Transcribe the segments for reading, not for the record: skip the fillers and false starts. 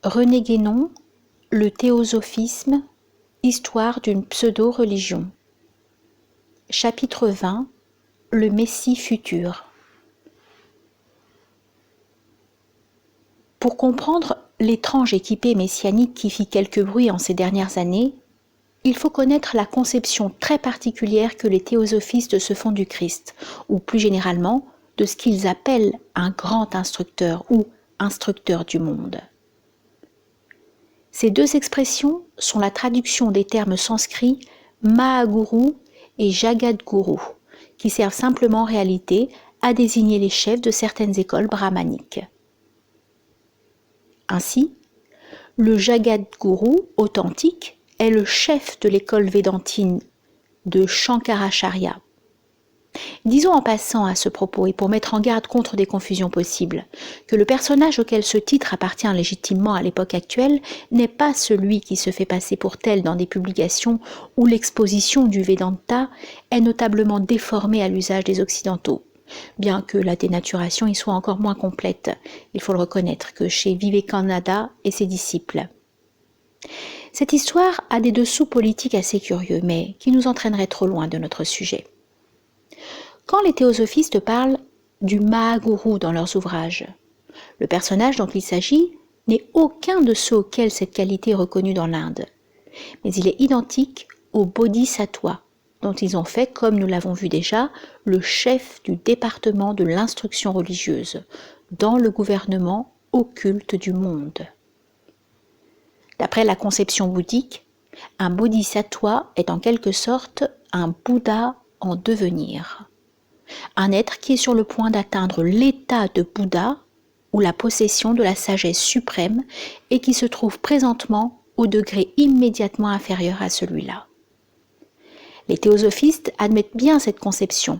René Guénon, Le théosophisme, histoire d'une pseudo-religion. Chapitre 20, Le Messie futur. Pour comprendre l'étrange équipée messianique qui fit quelque bruit en ces dernières années, il faut connaître la conception très particulière que les théosophistes se font du Christ, ou plus généralement, de ce qu'ils appellent un grand instructeur ou instructeur du monde. Ces deux expressions sont la traduction des termes sanscrits Mahaguru et Jagadguru, qui servent simplement en réalité à désigner les chefs de certaines écoles brahmaniques. Ainsi, le Jagadguru authentique est le chef de l'école védantine de Shankaracharya. Disons en passant à ce propos, et pour mettre en garde contre des confusions possibles, que le personnage auquel ce titre appartient légitimement à l'époque actuelle n'est pas celui qui se fait passer pour tel dans des publications où l'exposition du Vedanta est notablement déformée à l'usage des Occidentaux, bien que la dénaturation y soit encore moins complète, il faut le reconnaître, que chez Vivekananda et ses disciples. Cette histoire a des dessous politiques assez curieux, mais qui nous entraîneraient trop loin de notre sujet. Quand les théosophistes parlent du Mahaguru dans leurs ouvrages, le personnage dont il s'agit n'est aucun de ceux auxquels cette qualité est reconnue dans l'Inde, mais il est identique au Bodhisattva, dont ils ont fait, comme nous l'avons vu déjà, le chef du département de l'instruction religieuse, dans le gouvernement occulte du monde. D'après la conception bouddhique, un Bodhisattva est en quelque sorte un Bouddha en devenir. Un être qui est sur le point d'atteindre l'état de Bouddha ou la possession de la sagesse suprême et qui se trouve présentement au degré immédiatement inférieur à celui-là. Les théosophistes admettent bien cette conception,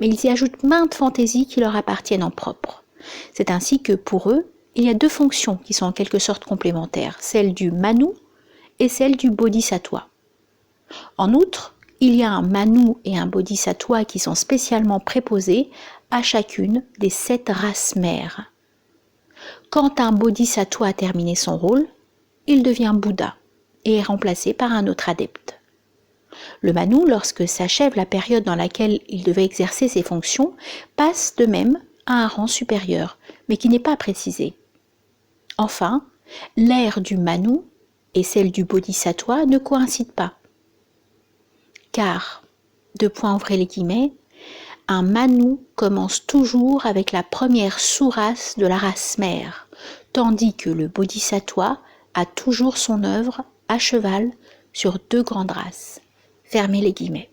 mais ils y ajoutent maintes fantaisies qui leur appartiennent en propre. C'est ainsi que, pour eux, il y a deux fonctions qui sont en quelque sorte complémentaires, celle du Manu et celle du Bodhisattva. En outre, il y a un Manu et un Bodhisattva qui sont spécialement préposés à chacune des 7 races mères. Quand un Bodhisattva a terminé son rôle, il devient Bouddha et est remplacé par un autre adepte. Le Manu, lorsque s'achève la période dans laquelle il devait exercer ses fonctions, passe de même à un rang supérieur, mais qui n'est pas précisé. Enfin, l'ère du Manu et celle du Bodhisattva ne coïncident pas. Car, ouvrez les guillemets, un Manu commence toujours avec la première sous-race de la race mère, tandis que le Bodhisattva a toujours son œuvre à cheval sur 2 grandes races. Fermez les guillemets.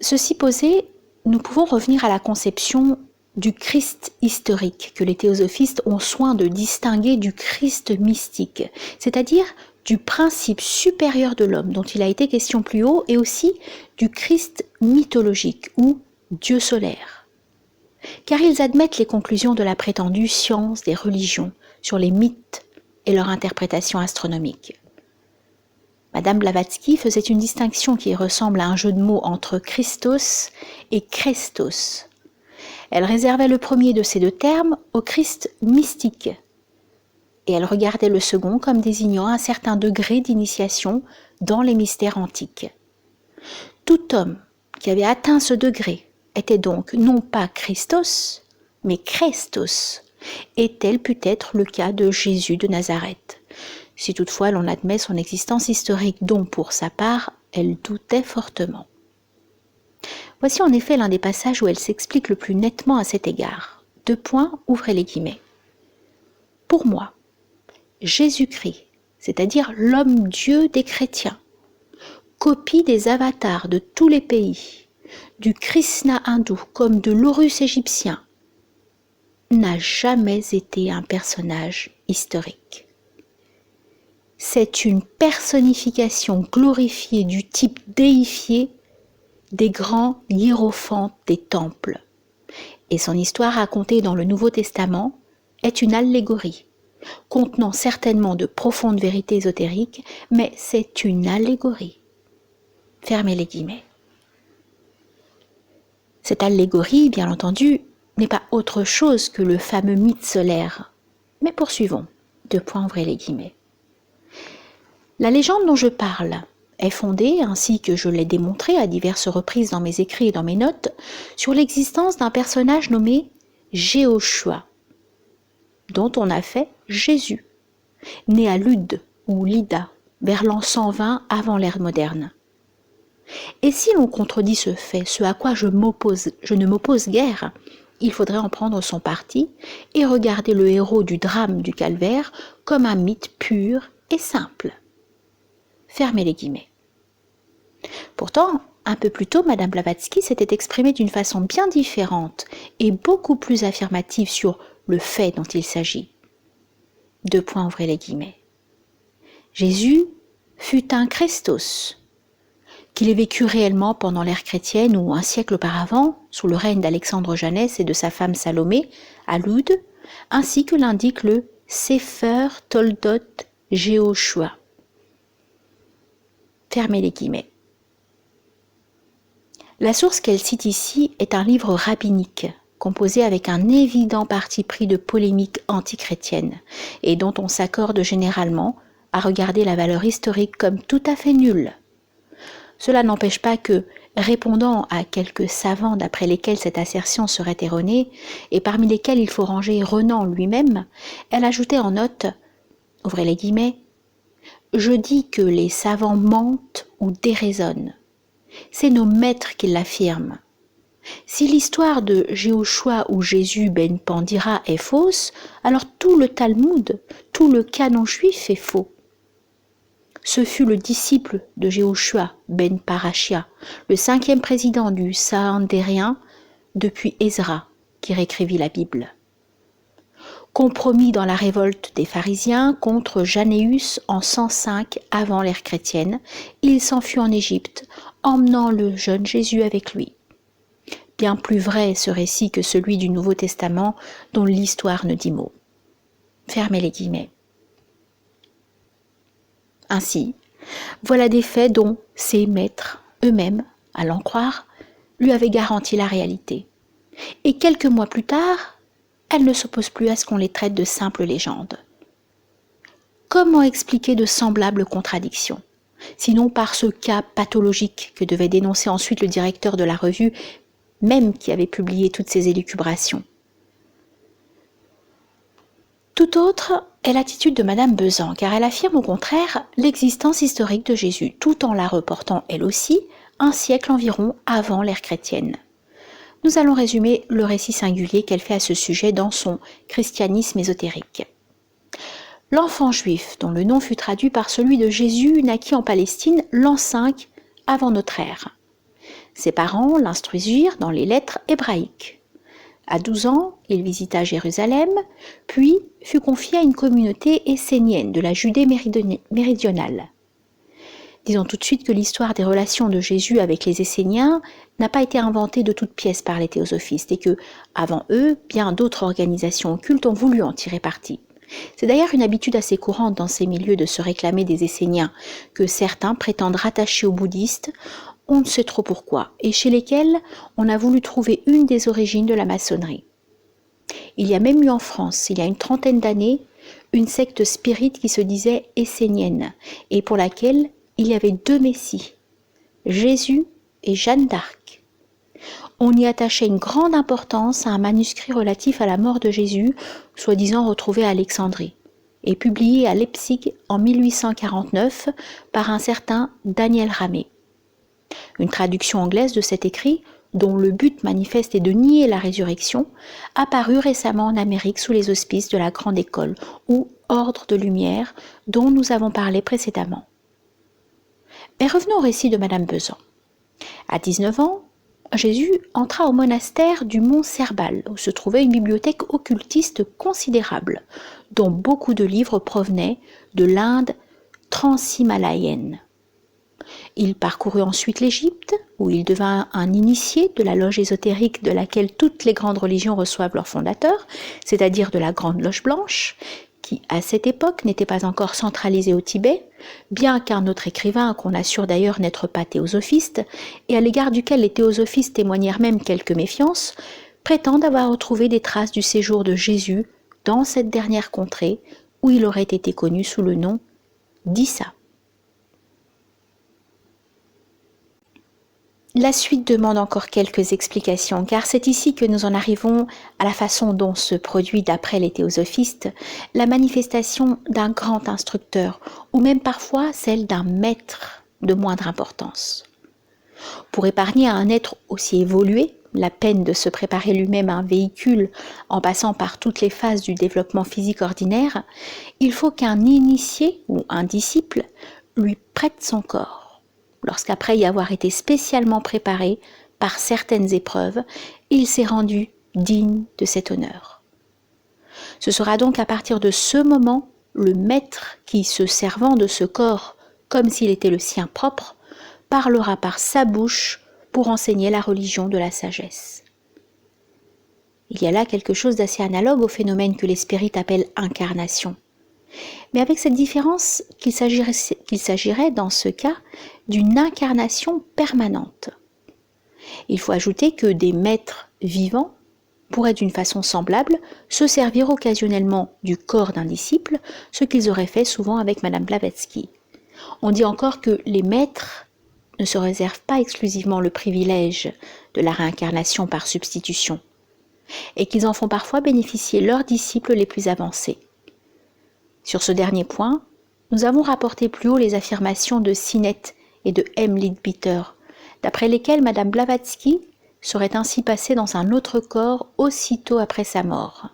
Ceci posé, nous pouvons revenir à la conception du Christ historique que les théosophistes ont soin de distinguer du Christ mystique, c'est-à-dire du principe supérieur de l'homme dont il a été question plus haut et aussi du Christ mythologique ou Dieu solaire. Car ils admettent les conclusions de la prétendue science des religions sur les mythes et leur interprétation astronomique. Madame Blavatsky faisait une distinction qui ressemble à un jeu de mots entre Christos et Krestos. Elle réservait le premier de ces 2 termes au Christ mystique, et elle regardait le second comme désignant un certain degré d'initiation dans les mystères antiques. Tout homme qui avait atteint ce degré était donc non pas Christos, mais Krestos, et tel put être le cas de Jésus de Nazareth, si toutefois l'on admet son existence historique dont, pour sa part, elle doutait fortement. Voici en effet l'un des passages où elle s'explique le plus nettement à cet égard. 2 points, ouvrez les guillemets. Pour moi, Jésus-Christ, c'est-à-dire l'homme-dieu des chrétiens, copie des avatars de tous les pays, du Krishna hindou comme de l'Horus égyptien, n'a jamais été un personnage historique. C'est une personnification glorifiée du type déifié des grands hiérophantes des temples. Et son histoire racontée dans le Nouveau Testament est une allégorie, contenant certainement de profondes vérités ésotériques, mais c'est une allégorie. Fermez les guillemets. Cette allégorie, bien entendu, n'est pas autre chose que le fameux mythe solaire, Mais poursuivons. Ouvrez les guillemets. La légende dont je parle est fondée, ainsi que je l'ai démontré à diverses reprises dans mes écrits et dans mes notes, sur l'existence d'un personnage nommé Jéhoshua, dont on a fait Jésus, né à Lude ou Lydda, vers l'an 120 avant l'ère moderne. Et si l'on contredit ce fait, ce à quoi je ne m'oppose guère, il faudrait en prendre son parti et regarder le héros du drame du calvaire comme un mythe pur et simple. Fermez les guillemets. Pourtant, un peu plus tôt, Madame Blavatsky s'était exprimée d'une façon bien différente et beaucoup plus affirmative sur le fait dont il s'agit. Ouvrez les guillemets. Jésus fut un Christos, qu'il ait vécu réellement pendant l'ère chrétienne ou un siècle auparavant, sous le règne d'Alexandre Janès et de sa femme Salomé, à Lude, ainsi que l'indique le Sefer Toldot Jéhoshua. Fermez les guillemets. La source qu'elle cite ici est un livre rabbinique, composé avec un évident parti pris de polémique antichrétienne, et dont on s'accorde généralement à regarder la valeur historique comme tout à fait nulle. Cela n'empêche pas que, répondant à quelques savants d'après lesquels cette assertion serait erronée, et parmi lesquels il faut ranger Renan lui-même, elle ajoutait en note, ouvrez les guillemets, « Je dis que les savants mentent ou déraisonnent. C'est nos maîtres qui l'affirment. Si l'histoire de Jéhoshua ou Jésus ben Pandira est fausse, alors tout le Talmud, tout le canon juif est faux. Ce fut le disciple de Jéhoshua ben Parachia, le 5e président du Sahandérien depuis Ezra, qui réécrivit la Bible. Compromis dans la révolte des pharisiens contre Janéus en 105 avant l'ère chrétienne, il s'enfuit en Égypte, emmenant le jeune Jésus avec lui. Bien plus vrai ce récit que celui du Nouveau Testament dont l'histoire ne dit mot. Fermez les guillemets. Ainsi, voilà des faits dont ses maîtres, eux-mêmes, à l'en croire, lui avaient garanti la réalité. Et quelques mois plus tard, elle ne s'oppose plus à ce qu'on les traite de simples légendes. Comment expliquer de semblables contradictions, sinon par ce cas pathologique que devait dénoncer ensuite le directeur de la revue, même qui avait publié toutes ces élucubrations. Tout autre est l'attitude de Madame Besan, car elle affirme au contraire l'existence historique de Jésus, tout en la reportant elle aussi un siècle environ avant l'ère chrétienne. Nous allons résumer le récit singulier qu'elle fait à ce sujet dans son Christianisme ésotérique. L'enfant juif, dont le nom fut traduit par celui de Jésus, naquit en Palestine l'an 5 avant notre ère. Ses parents l'instruisirent dans les lettres hébraïques. À 12 ans, il visita Jérusalem, puis fut confié à une communauté essénienne de la Judée méridionale. Disons tout de suite que l'histoire des relations de Jésus avec les Esséniens n'a pas été inventée de toutes pièces par les théosophistes et que, avant eux, bien d'autres organisations occultes ont voulu en tirer parti. C'est d'ailleurs une habitude assez courante dans ces milieux de se réclamer des Esséniens, que certains prétendent rattachés aux bouddhistes, on ne sait trop pourquoi, et chez lesquels on a voulu trouver une des origines de la maçonnerie. Il y a même eu en France, il y a une 30aine d'années, une secte spirite qui se disait essénienne, et pour laquelle il y avait 2 messies, Jésus et Jeanne d'Arc. On y attachait une grande importance à un manuscrit relatif à la mort de Jésus, soi-disant retrouvé à Alexandrie, et publié à Leipzig en 1849 par un certain Daniel Ramé. Une traduction anglaise de cet écrit, dont le but manifeste est de nier la résurrection, apparut récemment en Amérique sous les auspices de la Grande École, ou Ordre de Lumière, dont nous avons parlé précédemment. Mais revenons au récit de Madame Besan. À 19 ans, Jésus entra au monastère du mont Serbal, où se trouvait une bibliothèque occultiste considérable, dont beaucoup de livres provenaient de l'Inde transhimalayenne. Il parcourut ensuite l'Égypte, où il devint un initié de la loge ésotérique de laquelle toutes les grandes religions reçoivent leur fondateur, c'est-à-dire de la Grande Loge Blanche, qui à cette époque n'était pas encore centralisée au Tibet, bien qu'un autre écrivain, qu'on assure d'ailleurs n'être pas théosophiste, et à l'égard duquel les théosophistes témoignèrent même quelques méfiances, prétendent avoir retrouvé des traces du séjour de Jésus dans cette dernière contrée où il aurait été connu sous le nom d'Issa. La suite demande encore quelques explications, car c'est ici que nous en arrivons à la façon dont se produit, d'après les théosophistes, la manifestation d'un grand instructeur, ou même parfois celle d'un maître de moindre importance. Pour épargner à un être aussi évolué la peine de se préparer lui-même un véhicule en passant par toutes les phases du développement physique ordinaire, il faut qu'un initié ou un disciple lui prête son corps, lorsqu'après y avoir été spécialement préparé par certaines épreuves, il s'est rendu digne de cet honneur. Ce sera donc à partir de ce moment le maître qui, se servant de ce corps comme s'il était le sien propre, parlera par sa bouche pour enseigner la religion de la sagesse. Il y a là quelque chose d'assez analogue au phénomène que les spirites appellent incarnation. Mais avec cette différence qu'il s'agirait dans ce cas d'une incarnation permanente. Il faut ajouter que des maîtres vivants pourraient d'une façon semblable se servir occasionnellement du corps d'un disciple, ce qu'ils auraient fait souvent avec Madame Blavatsky. On dit encore que les maîtres ne se réservent pas exclusivement le privilège de la réincarnation par substitution, et qu'ils en font parfois bénéficier leurs disciples les plus avancés. Sur ce dernier point, nous avons rapporté plus haut les affirmations de Sinnett et de M. Leadbeater, d'après lesquelles Madame Blavatsky serait ainsi passée dans un autre corps aussitôt après sa mort.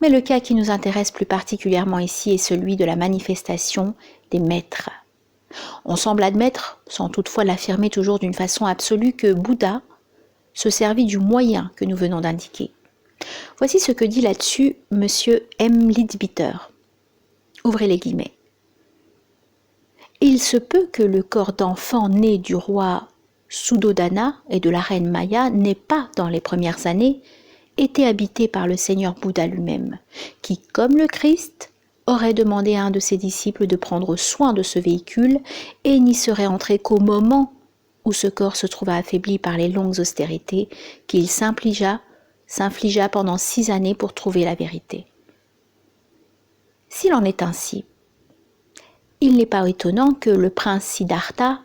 Mais le cas qui nous intéresse plus particulièrement ici est celui de la manifestation des maîtres. On semble admettre, sans toutefois l'affirmer toujours d'une façon absolue, que Bouddha se servit du moyen que nous venons d'indiquer. Voici ce que dit là-dessus M. M. Leadbeater. Ouvrez les guillemets. Il se peut que le corps d'enfant né du roi Suddhodana et de la reine Maya n'ait pas, dans les premières années, été habité par le Seigneur Bouddha lui-même, qui, comme le Christ, aurait demandé à un de ses disciples de prendre soin de ce véhicule et n'y serait entré qu'au moment où ce corps se trouva affaibli par les longues austérités qu'il s'infligea pendant 6 années pour trouver la vérité. S'il en est ainsi, il n'est pas étonnant que le prince Siddhartha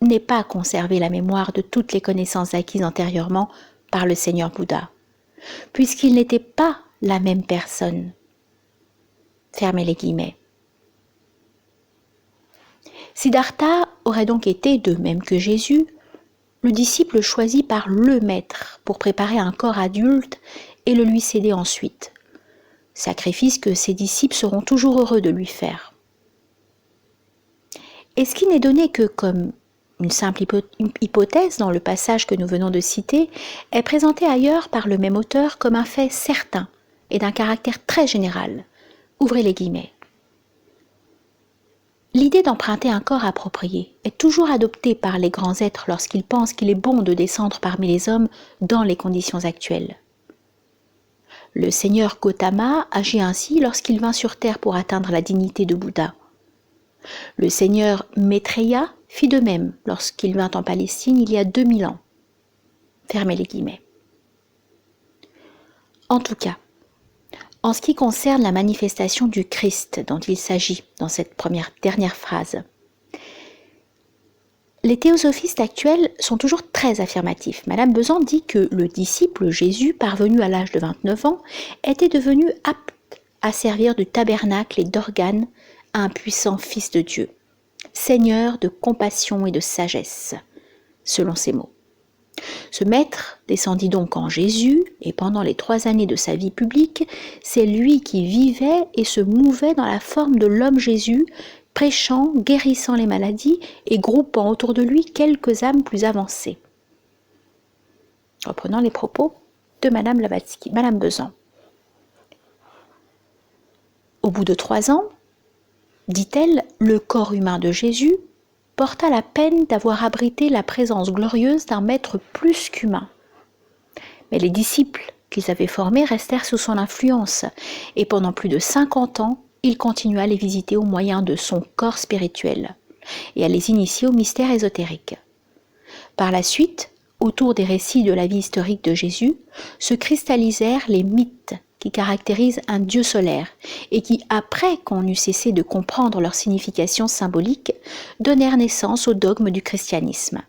n'ait pas conservé la mémoire de toutes les connaissances acquises antérieurement par le Seigneur Bouddha, puisqu'il n'était pas la même personne. Fermez les guillemets. Siddhartha aurait donc été, de même que Jésus, le disciple choisi par le maître pour préparer un corps adulte et le lui céder ensuite. Sacrifice que ses disciples seront toujours heureux de lui faire. Et ce qui n'est donné que comme une simple hypothèse dans le passage que nous venons de citer, est présenté ailleurs par le même auteur comme un fait certain et d'un caractère très général. Ouvrez les guillemets. L'idée d'emprunter un corps approprié est toujours adoptée par les grands êtres lorsqu'ils pensent qu'il est bon de descendre parmi les hommes dans les conditions actuelles. Le seigneur Gautama agit ainsi lorsqu'il vint sur terre pour atteindre la dignité de Bouddha. Le seigneur Maitreya fit de même lorsqu'il vint en Palestine il y a 2000 ans. Fermez les guillemets. En tout cas, en ce qui concerne la manifestation du Christ dont il s'agit dans cette dernière phrase, les théosophistes actuels sont toujours très affirmatifs. Madame Besan dit que le disciple Jésus, parvenu à l'âge de 29 ans, était devenu apte à servir de tabernacle et d'organe à un puissant Fils de Dieu, Seigneur de compassion et de sagesse, selon ces mots. Ce maître descendit donc en Jésus, et pendant les 3 années de sa vie publique, c'est lui qui vivait et se mouvait dans la forme de l'homme Jésus, prêchant, guérissant les maladies et groupant autour de lui quelques âmes plus avancées. Reprenons les propos de Madame Blavatsky, Madame Besan. Au bout de 3 ans, dit-elle, le corps humain de Jésus porta la peine d'avoir abrité la présence glorieuse d'un maître plus qu'humain. Mais les disciples qu'ils avaient formés restèrent sous son influence, et pendant plus de 50 ans, il continua à les visiter au moyen de son corps spirituel, et à les initier au mystère ésotérique. Par la suite, autour des récits de la vie historique de Jésus, se cristallisèrent les mythes qui caractérisent un dieu solaire et qui, après qu'on eut cessé de comprendre leur signification symbolique, donnèrent naissance au dogme du christianisme.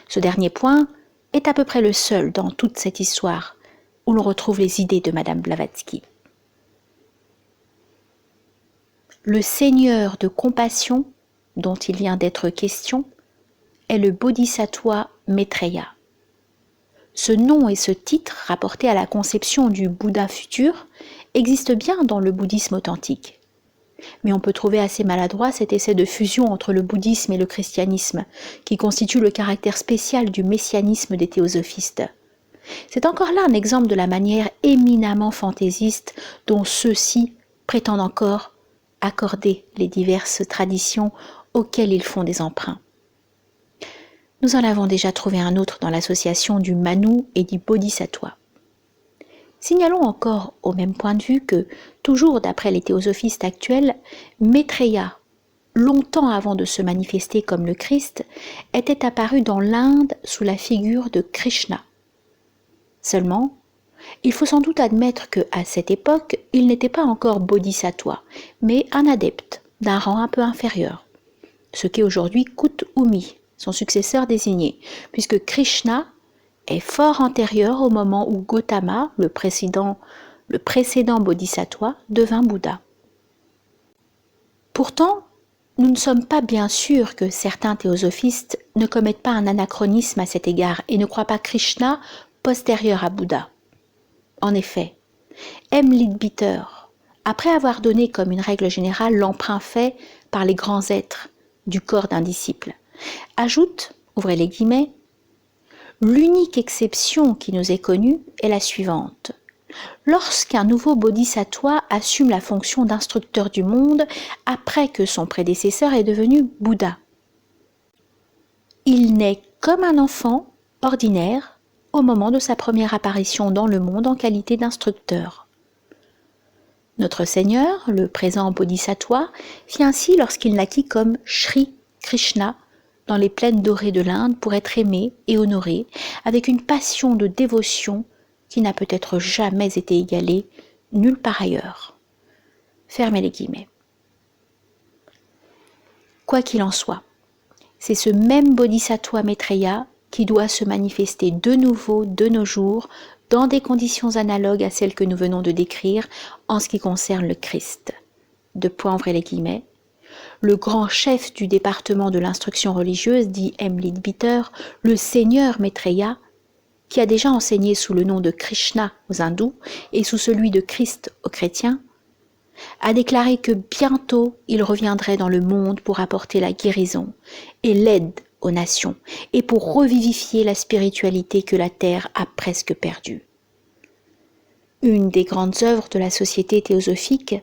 Ce dernier point est à peu près le seul dans toute cette histoire où l'on retrouve les idées de Madame Blavatsky. Le Seigneur de compassion, dont il vient d'être question, est le Bodhisattva Maitreya. Ce nom et ce titre, rapportés à la conception du Bouddha futur, existent bien dans le bouddhisme authentique. Mais on peut trouver assez maladroit cet essai de fusion entre le bouddhisme et le christianisme, qui constitue le caractère spécial du messianisme des théosophistes. C'est encore là un exemple de la manière éminemment fantaisiste dont ceux-ci prétendent encore accorder les diverses traditions auxquelles ils font des emprunts. Nous en avons déjà trouvé un autre dans l'association du Manu et du Bodhisattva. Signalons encore au même point de vue que, toujours d'après les théosophistes actuels, Maitreya, longtemps avant de se manifester comme le Christ, était apparu dans l'Inde sous la figure de Krishna. Seulement, il faut sans doute admettre qu'à cette époque, il n'était pas encore Bodhisattva, mais un adepte d'un rang un peu inférieur, ce qu'est aujourd'hui Kuthumi, son successeur désigné, puisque Krishna est fort antérieur au moment où Gautama, le précédent Bodhisattva, devint Bouddha. Pourtant, nous ne sommes pas bien sûrs que certains théosophistes ne commettent pas un anachronisme à cet égard et ne croient pas Krishna postérieur à Bouddha. En effet, M. Leadbeater, après avoir donné comme une règle générale l'emprunt fait par les grands êtres du corps d'un disciple, ajoute, ouvrez les guillemets, « L'unique exception qui nous est connue est la suivante. Lorsqu'un nouveau bodhisattva assume la fonction d'instructeur du monde après que son prédécesseur est devenu Bouddha. Il naît comme un enfant ordinaire au moment de sa première apparition dans le monde en qualité d'instructeur. Notre Seigneur, le présent bodhisattva, fit ainsi lorsqu'il naquit comme Sri Krishna dans les plaines dorées de l'Inde pour être aimé et honoré avec une passion de dévotion qui n'a peut-être jamais été égalée nulle part ailleurs. Fermez les guillemets. Quoi qu'il en soit, c'est ce même Bodhisattva Maitreya qui doit se manifester de nouveau de nos jours dans des conditions analogues à celles que nous venons de décrire en ce qui concerne le Christ. Ouvrez les guillemets. Le grand chef du département de l'instruction religieuse, dit M. Leadbeater, le Seigneur Maitreya, qui a déjà enseigné sous le nom de Krishna aux hindous et sous celui de Christ aux chrétiens, a déclaré que bientôt il reviendrait dans le monde pour apporter la guérison et l'aide aux nations et pour revivifier la spiritualité que la terre a presque perdue. Une des grandes œuvres de la société théosophique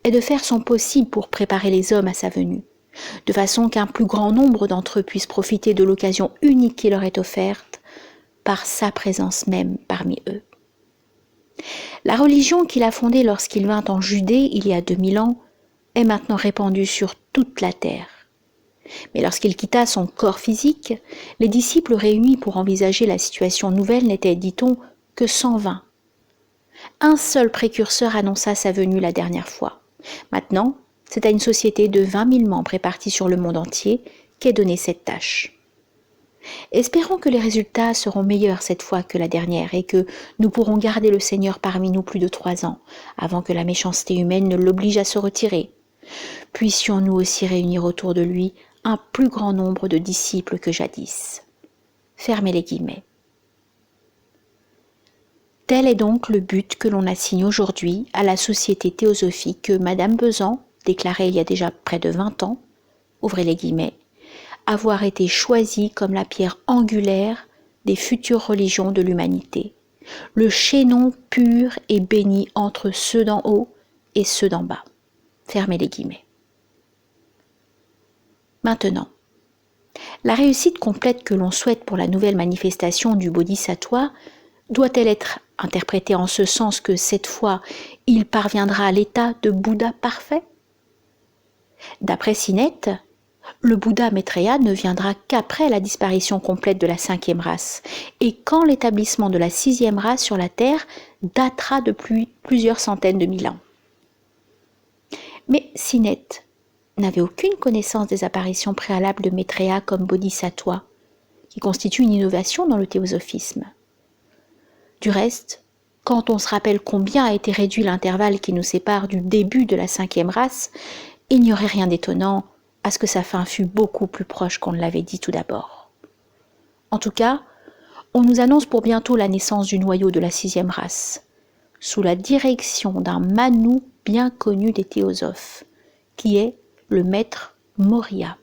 est de faire son possible pour préparer les hommes à sa venue, de façon qu'un plus grand nombre d'entre eux puissent profiter de l'occasion unique qui leur est offerte par sa présence même parmi eux. La religion qu'il a fondée lorsqu'il vint en Judée il y a 2000 ans est maintenant répandue sur toute la terre. Mais lorsqu'il quitta son corps physique, les disciples réunis pour envisager la situation nouvelle n'étaient, dit-on, que 120. Un seul précurseur annonça sa venue la dernière fois. Maintenant, c'est à une société de 20 000 membres répartis sur le monde entier qu'est donnée cette tâche. Espérons que les résultats seront meilleurs cette fois que la dernière et que nous pourrons garder le Seigneur parmi nous plus de 3 ans, avant que la méchanceté humaine ne l'oblige à se retirer. Puissions-nous aussi réunir autour de lui un plus grand nombre de disciples que jadis. Fermez les guillemets. Tel est donc le but que l'on assigne aujourd'hui à la société théosophique que Madame Besan déclarait il y a déjà près de 20 ans, ouvrez les guillemets, avoir été choisie comme la pierre angulaire des futures religions de l'humanité, le chaînon pur et béni entre ceux d'en haut et ceux d'en bas. Fermez les guillemets. Maintenant, la réussite complète que l'on souhaite pour la nouvelle manifestation du Bodhisattva doit-elle être interprétée en ce sens que cette fois, il parviendra à l'état de Bouddha parfait? D'après Sinnett, le Bouddha Maitreya ne viendra qu'après la disparition complète de la 5e race et quand l'établissement de la 6e race sur la Terre datera depuis plusieurs centaines de mille ans. Mais Sinette n'avait aucune connaissance des apparitions préalables de Maitreya comme bodhisattva, qui constitue une innovation dans le théosophisme. Du reste, quand on se rappelle combien a été réduit l'intervalle qui nous sépare du début de la 5e race, il n'y aurait rien d'étonnant à ce que sa fin fût beaucoup plus proche qu'on ne l'avait dit tout d'abord. En tout cas, on nous annonce pour bientôt la naissance du noyau de la 6e race, sous la direction d'un Manu bien connu des théosophes, qui est le maître Morya.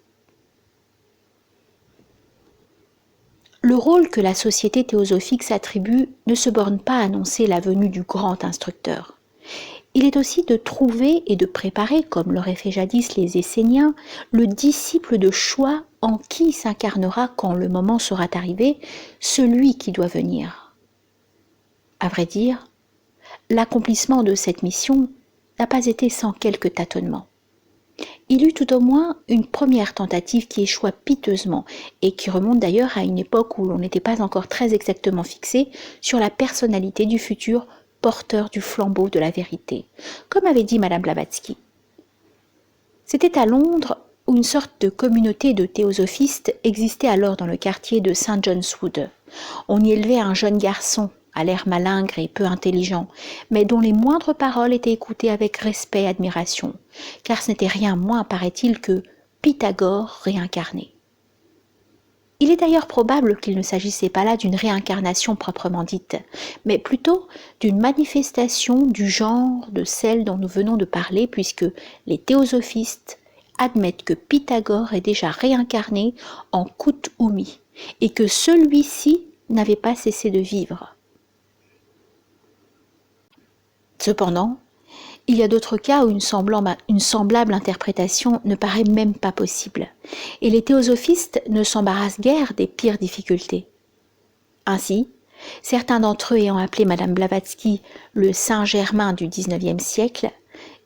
Le rôle que la société théosophique s'attribue ne se borne pas à annoncer la venue du grand instructeur. Il est aussi de trouver et de préparer, comme l'auraient fait jadis les Esséniens, le disciple de choix en qui s'incarnera, quand le moment sera arrivé, celui qui doit venir. À vrai dire, l'accomplissement de cette mission n'a pas été sans quelques tâtonnements. Il eut tout au moins une première tentative qui échoua piteusement et qui remonte d'ailleurs à une époque où l'on n'était pas encore très exactement fixé sur la personnalité du futur porteur du flambeau de la vérité, comme avait dit Madame Blavatsky. C'était à Londres où une sorte de communauté de théosophistes existait alors dans le quartier de St. John's Wood. On y élevait un jeune garçon à l'air malingre et peu intelligent, mais dont les moindres paroles étaient écoutées avec respect et admiration, car ce n'était rien moins, paraît-il, que Pythagore réincarné. Il est d'ailleurs probable qu'il ne s'agissait pas là d'une réincarnation proprement dite, mais plutôt d'une manifestation du genre de celle dont nous venons de parler, puisque les théosophistes admettent que Pythagore est déjà réincarné en Kut-Umi, et que celui-ci n'avait pas cessé de vivre. Cependant, il y a d'autres cas où une semblable interprétation ne paraît même pas possible, et les théosophistes ne s'embarrassent guère des pires difficultés. Ainsi, certains d'entre eux ayant appelé Madame Blavatsky le Saint-Germain du XIXe siècle,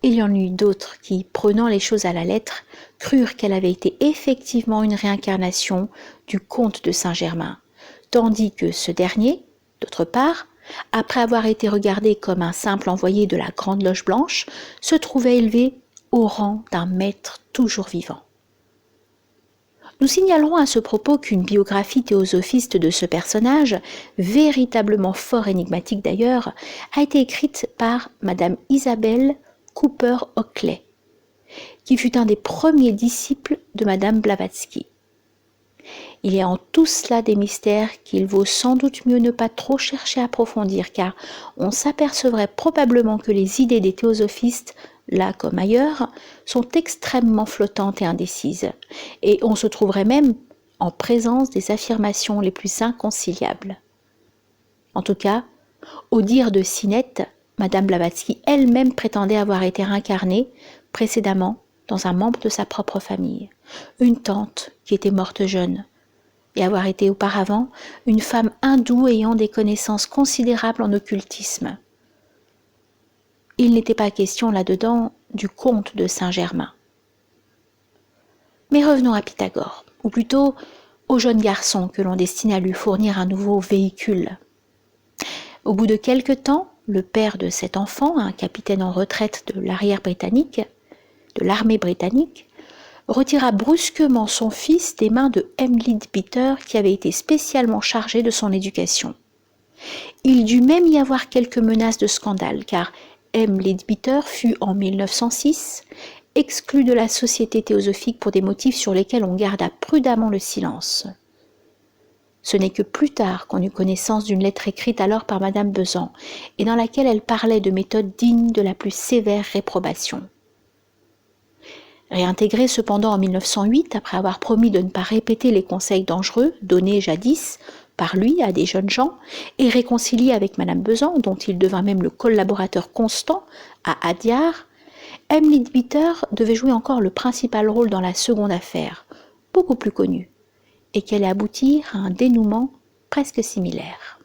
il y en eut d'autres qui, prenant les choses à la lettre, crurent qu'elle avait été effectivement une réincarnation du comte de Saint-Germain, tandis que ce dernier, d'autre part, après avoir été regardé comme un simple envoyé de la Grande Loge Blanche, se trouvait élevé au rang d'un maître toujours vivant. Nous signalerons à ce propos qu'une biographie théosophiste de ce personnage, véritablement fort énigmatique d'ailleurs, a été écrite par Madame Isabelle Cooper Oakley, qui fut un des premiers disciples de Madame Blavatsky. Il y a en tout cela des mystères qu'il vaut sans doute mieux ne pas trop chercher à approfondir, car on s'apercevrait probablement que les idées des théosophistes, là comme ailleurs, sont extrêmement flottantes et indécises, et on se trouverait même en présence des affirmations les plus inconciliables. En tout cas, au dire de Sinette, Madame Blavatsky elle-même prétendait avoir été réincarnée précédemment dans un membre de sa propre famille, une tante qui était morte jeune, et avoir été auparavant une femme hindoue ayant des connaissances considérables en occultisme. Il n'était pas question là-dedans du comte de Saint-Germain. Mais revenons à Pythagore, ou plutôt au jeune garçon que l'on destinait à lui fournir un nouveau véhicule. Au bout de quelque temps, le père de cet enfant, un capitaine en retraite de l'armée britannique, retira brusquement son fils des mains de M. Leadbeater qui avait été spécialement chargé de son éducation. Il dut même y avoir quelques menaces de scandale, car M. Leadbeater fut en 1906 exclu de la Société théosophique pour des motifs sur lesquels on garda prudemment le silence. Ce n'est que plus tard qu'on eut connaissance d'une lettre écrite alors par Madame Besan, et dans laquelle elle parlait de méthodes dignes de la plus sévère réprobation. Réintégré cependant en 1908, après avoir promis de ne pas répéter les conseils dangereux donnés jadis par lui à des jeunes gens, et réconcilié avec Madame Besan, dont il devint même le collaborateur constant à Adyar, M. Leadbeater devait jouer encore le principal rôle dans la seconde affaire, beaucoup plus connue, et qui allait aboutir à un dénouement presque similaire.